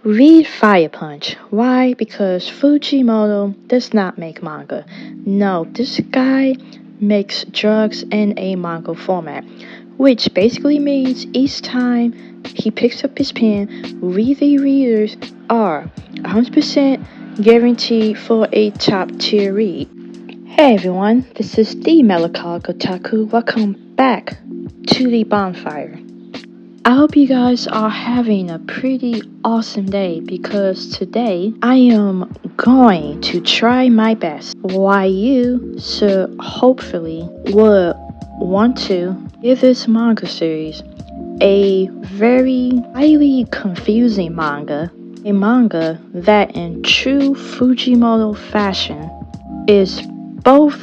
Read FirePunch. Why? Because Fujimoto does not make manga. No, this guy makes drugs in a manga format, which basically means each time he picks up his pen, the readers are 100% guaranteed for a top tier read. Hey everyone, this is the Melancholic Otaku. Welcome back to the bonfire. I hope you guys are having a pretty awesome day because today I am going to try my best. Why you should hopefully would want to give this manga series a very highly confusing manga. A manga that in true Fujimoto fashion is both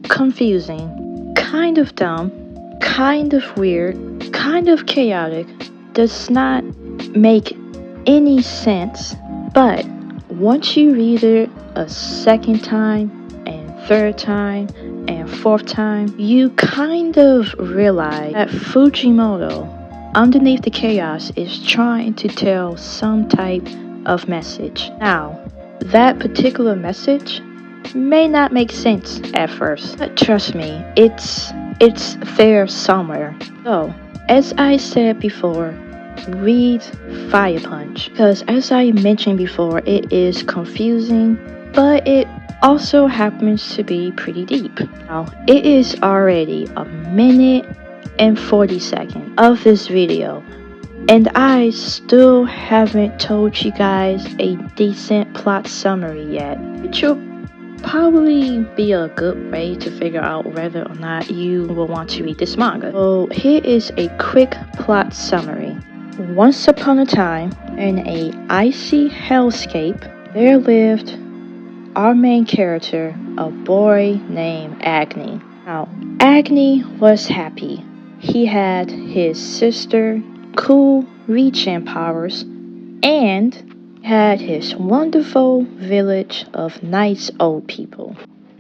confusing, kind of dumb, kind of weird, kind of chaotic, does not make any sense, but once you read it a second time and third time and fourth time, you kind of realize that Fujimoto, underneath the chaos, is trying to tell some type of message. Now, that particular message may not make sense at first, but trust me, it's there somewhere. So, as I said before, read FirePunch, because as I mentioned before, it is confusing, but it also happens to be pretty deep. Now, it is already a minute and 40 seconds of this video, and I still haven't told you guys a decent plot summary yet, which will probably be a good way to figure out whether or not you will want to read this manga. So here is a quick plot summary. Once upon a time, in a icy hellscape, there lived our main character, a boy named Agni. Now, Agni was happy. He had his sister, cool regen powers, and had his wonderful village of nice old people.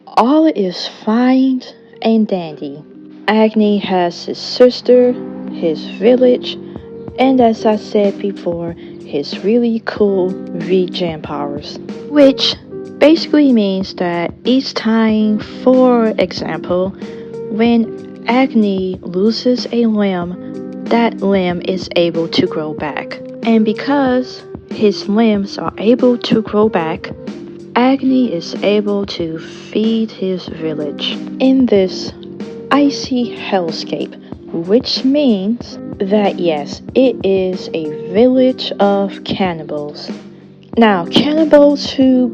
All is fine and dandy. Agni has his sister, his village, and as I said before, his really cool regen powers. Which basically means that each time, for example, when Agni loses a limb, that limb is able to grow back. And because his limbs are able to grow back, Agni is able to feed his village in this icy hellscape, which means that yes, it is a village of cannibals. Now, cannibals who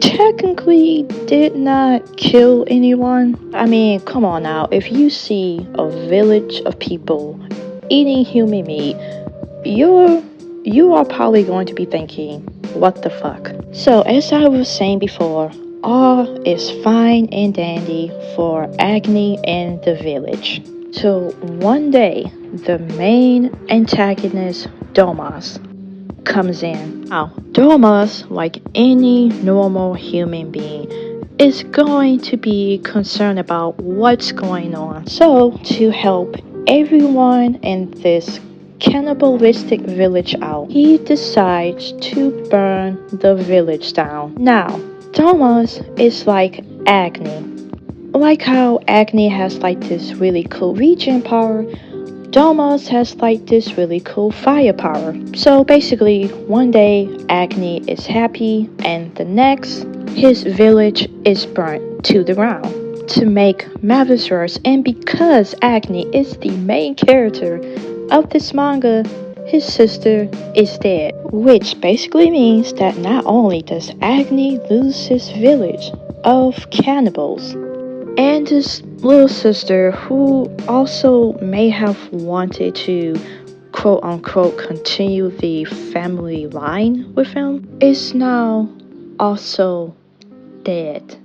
technically did not kill anyone. I mean, come on now, if you see a village of people eating human meat, you are probably going to be thinking, what the fuck? So, as I was saying before, all is fine and dandy for Agni and the village. So, one day, the main antagonist, Domas, comes in. Now, Domas, like any normal human being, is going to be concerned about what's going on. So, to help everyone in this cannibalistic village out, he decides to burn the village down. Now, Thomas is like Agni. Like how Agni has like this really cool regen power, Thomas has like this really cool fire power. So basically, one day Agni is happy, and the next, his village is burnt to the ground. To make matters worse, and because Agni is the main character of this manga, his sister is dead, which basically means that not only does Agni lose his village of cannibals, and his little sister, who also may have wanted to quote unquote continue the family line with him, is now also dead.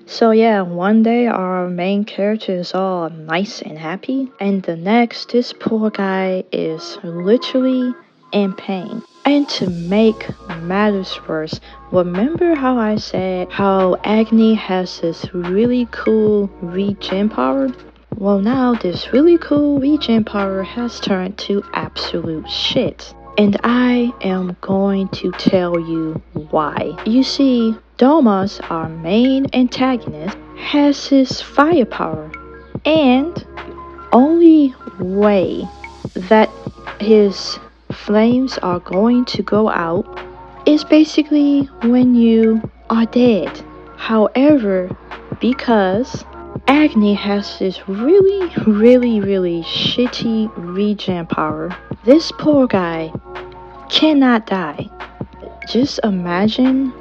So yeah, one day our main character is all nice and happy, and the next, this poor guy is literally in pain. And to make matters worse, remember how I said how Agni has this really cool regen power? Well, now this really cool regen power has turned to absolute shit. And I am going to tell you why. You see, Domas, our main antagonist, has his firepower, and only way that his flames are going to go out is basically when you are dead. However, because Agni has this really shitty regen power, this poor guy cannot die. Just imagine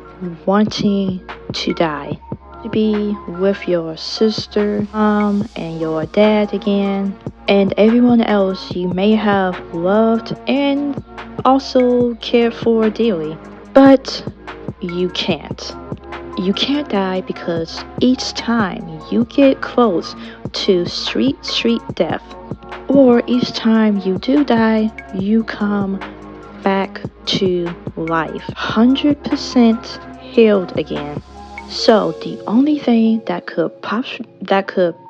wanting to die. To be with your sister, mom, and your dad again, and everyone else you may have loved and also cared for dearly. But you can't. You can't die because each time you get close to street death, or each time you do die, you come back to life, 100% healed again. So the only thing that could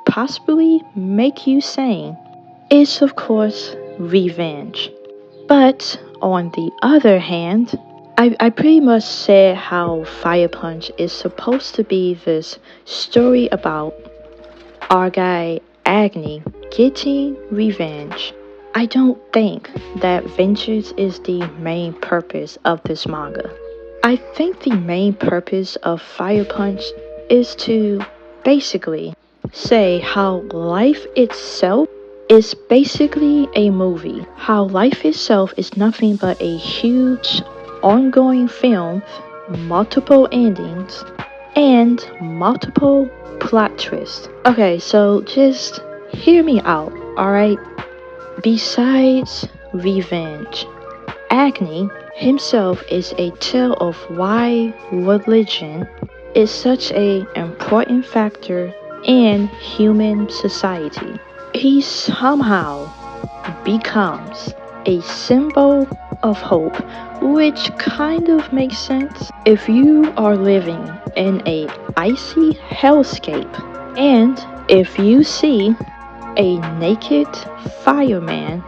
possibly make you sane is, of course, revenge. But on the other hand, I pretty much said how Fire Punch is supposed to be this story about our guy Agni getting revenge. I don't think that vengeance is the main purpose of this manga. I think the main purpose of Fire Punch is to basically say how life itself is basically a movie. How life itself is nothing but a huge ongoing film, multiple endings, and multiple plot twists. Okay, so just hear me out, alright? Besides revenge, Agni himself is a tale of why religion is such an important factor in human society. He somehow becomes a symbol of hope, which kind of makes sense if you are living in a icy hellscape and if you see a naked fireman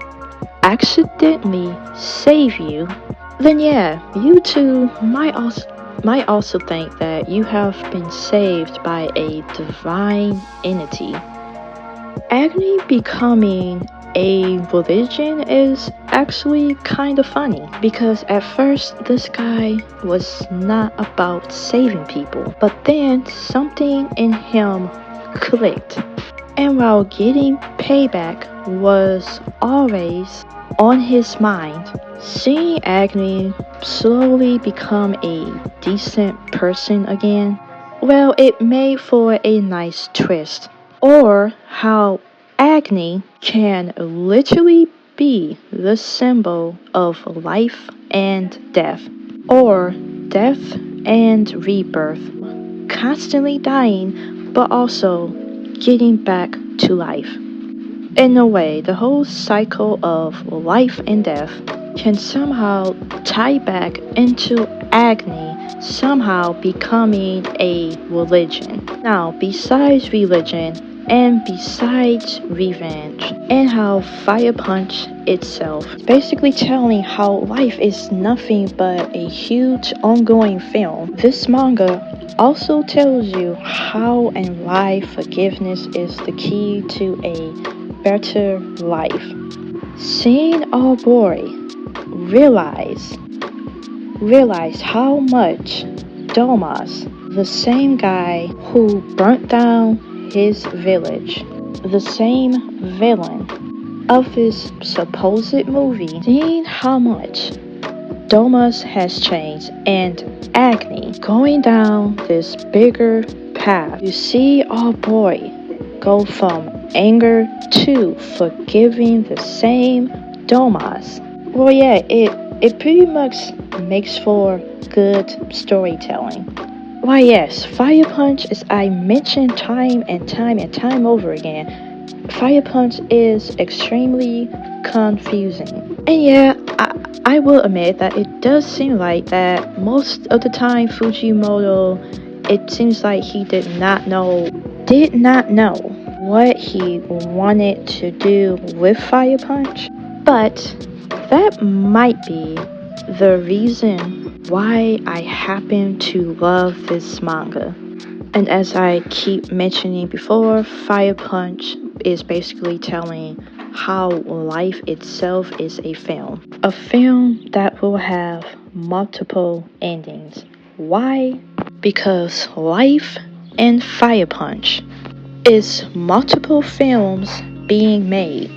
accidentally save you, then yeah, you too might also think that you have been saved by a divine entity. Agni becoming a religion is actually kind of funny because at first this guy was not about saving people, but then something in him clicked, and while getting payback was always on his mind, seeing Agni slowly become a decent person again, well, it made for a nice twist. Or how Agni can literally be the symbol of life and death, or death and rebirth, constantly dying but also getting back to life. In a way, the whole cycle of life and death can somehow tie back into Agni somehow becoming a religion. Now, besides religion, and besides revenge, and how Fire Punch itself is basically telling how life is nothing but a huge ongoing film, this manga also tells you how and why forgiveness is the key to a better life. Seeing our boy realize how much Domas, the same guy who burnt down his village, the same villain of this supposed movie, seeing how much Domas has changed and Agni going down this bigger path. You see our boy go from anger to forgiving the same Domas. Well, yeah, it pretty much makes for good storytelling. Why yes, Fire Punch, as I mentioned time and time over again, Fire Punch is extremely confusing. And yeah, I will admit that it does seem like that most of the time Fujimoto, it seems like he did not know what he wanted to do with Fire Punch. But that might be the reason why I happen to love this manga. And as I keep mentioning before, Fire Punch is basically telling how life itself is a film. A film that will have multiple endings. Why? Because life and Fire Punch is multiple films being made.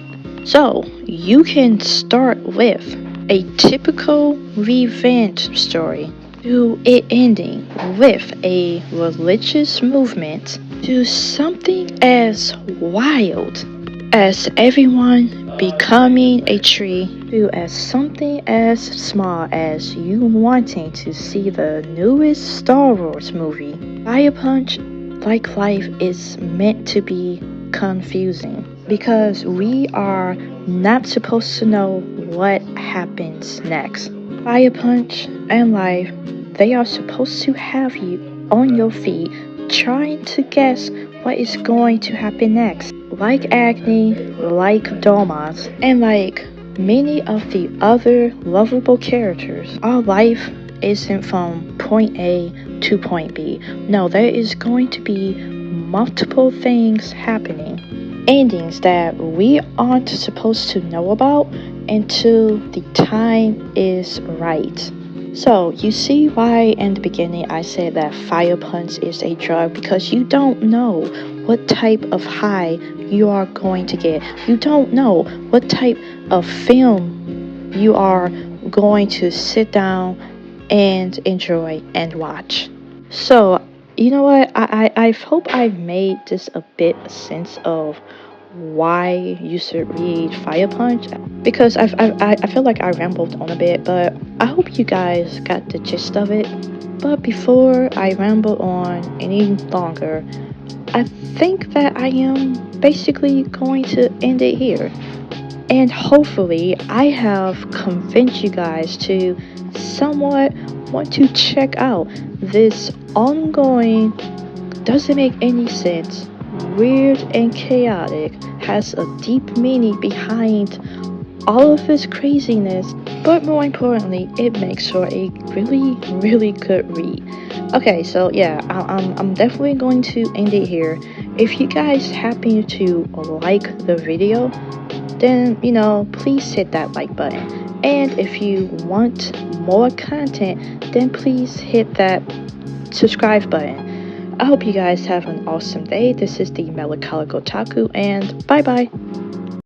So you can start with a typical revenge story to it ending with a religious movement to something as wild as everyone becoming a tree to as something as small as you wanting to see the newest Star Wars movie. Fire Punch, like life, is meant to be confusing because we are not supposed to know what happens next. Fire Punch and life, they are supposed to have you on your feet trying to guess what is going to happen next. Like Agni, like Domas, and like many of the other lovable characters, our life isn't from point A to point B. No, there is going to be multiple things happening. Endings that we aren't supposed to know about until the time is right. So, you see why in the beginning I said that Fire Punch is a drug, because you don't know what type of high you are going to get. You don't know what type of film you are going to sit down and enjoy and watch. So, you know what? I hope I made this a bit sense of why you should read Fire Punch, because I feel like I rambled on a bit, but I hope you guys got the gist of it. But before I ramble on any longer, I think that I am basically going to end it here. And hopefully, I have convinced you guys to somewhat want to check out this ongoing, doesn't make any sense, weird and chaotic, has a deep meaning behind all of this craziness, but more importantly, it makes for a really, really good read. Okay, so yeah, I'm definitely going to end it here. If you guys happen to like the video, then please hit that like button. And if you want more content, then please hit that subscribe button. I hope you guys have an awesome day. This is the Melancholic Otaku, and bye bye.